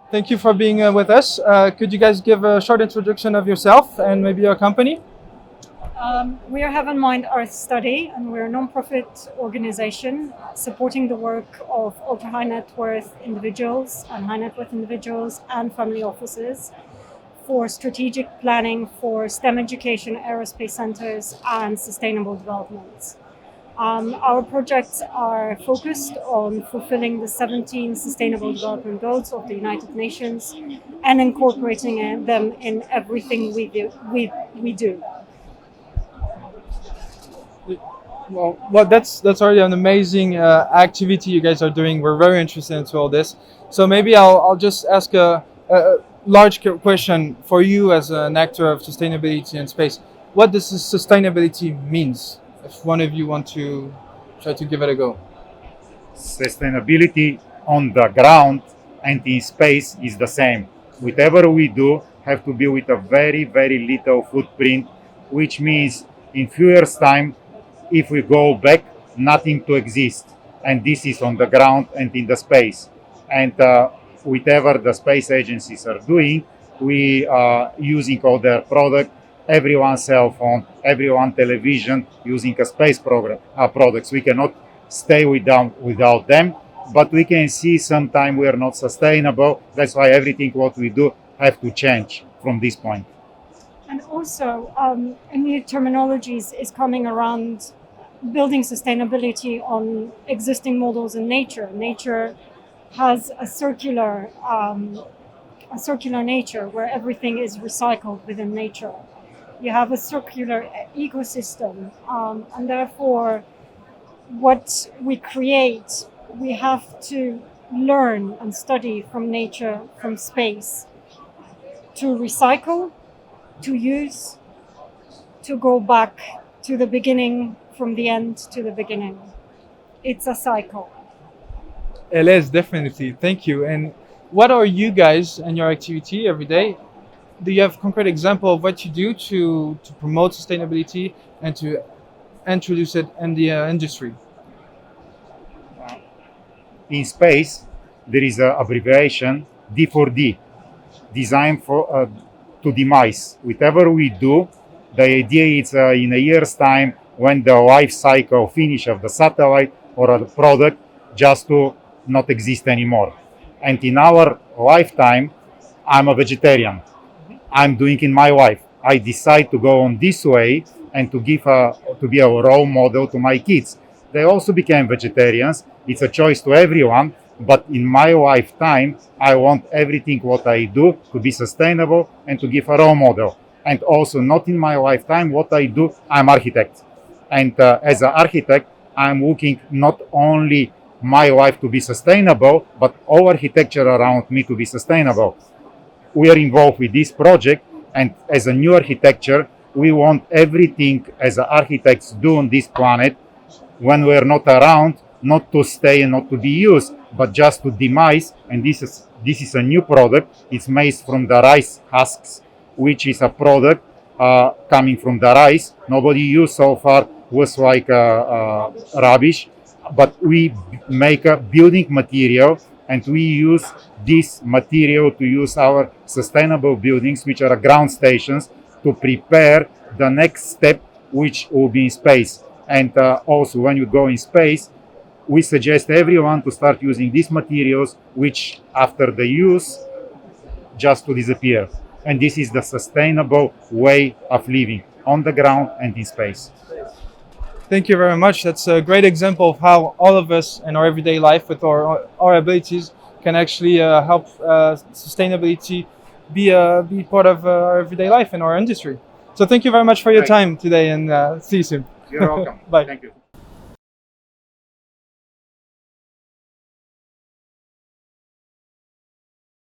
Thank you for being with us. Could you guys give a short introduction of yourself and maybe your company? We are Have in Mind Earth Study, and we're a non-profit organization supporting the work of ultra high net worth individuals and high net worth individuals and family offices for strategic planning for STEM education, aerospace centers, and sustainable development. Our projects are focused on fulfilling the 17 Sustainable Development Goals of the United Nations and incorporating them in everything we do. Well, that's already an amazing activity you guys are doing. We're very interested into all this. So maybe I'll just ask a large question for you as an actor of sustainability in space. What does sustainability means? If one of you want to try to give it a go. Sustainability on the ground and in space is the same. Whatever we do have to be with a very, very little footprint, which means in few years' time, if we go back, nothing to exist. And this is on the ground and in the space. And whatever the space agencies are doing, we are using all their product, everyone's cell phone, everyone television, using a space products. We cannot stay without them, but we can see sometime we are not sustainable. That's why everything what we do have to change from this point. And also, new terminologies is coming around building sustainability on existing models in nature. Nature has a circular nature where everything is recycled within nature. You have a circular ecosystem, and therefore, what we create, we have to learn and study from nature, from space, to recycle, to use, to go back to the beginning, from the end to the beginning. It's a cycle. It is definitely. Thank you. And what are you guys and your activity every day? Do you have a concrete example of what you do to promote sustainability and to introduce it in the industry? In space, there is an abbreviation D4D, designed for to demise. Whatever we do, the idea is in a year's time, when the life cycle finish of the satellite or a product, just to not exist anymore. And in our lifetime, I'm a vegetarian. I'm doing in my life. I decide to go on this way and to be a role model to my kids. They also became vegetarians. It's a choice to everyone. But in my lifetime, I want everything what I do to be sustainable and to give a role model. And also, not in my lifetime, what I do, I'm architect. And as an architect, I'm looking not only my life to be sustainable, but all architecture around me to be sustainable. We are involved with this project, and as a new architecture, we want everything as architects do on this planet, when we're not around, not to stay and not to be used, but just to demise. And this is a new product. It's made from the rice husks, which is a product coming from the rice. Nobody used so far, was like rubbish, but we make a building material, and we use this material to use our sustainable buildings, which are ground stations, to prepare the next step, which will be in space. And also, when you go in space, we suggest everyone to start using these materials, which after the use, just to disappear. And this is the sustainable way of living on the ground and in space. Thank you very much. That's a great example of how all of us in our everyday life, with our abilities, can actually help sustainability be part of our everyday life in our industry. So thank you very much for your time today, and see you soon. You're welcome. Bye. Thank you.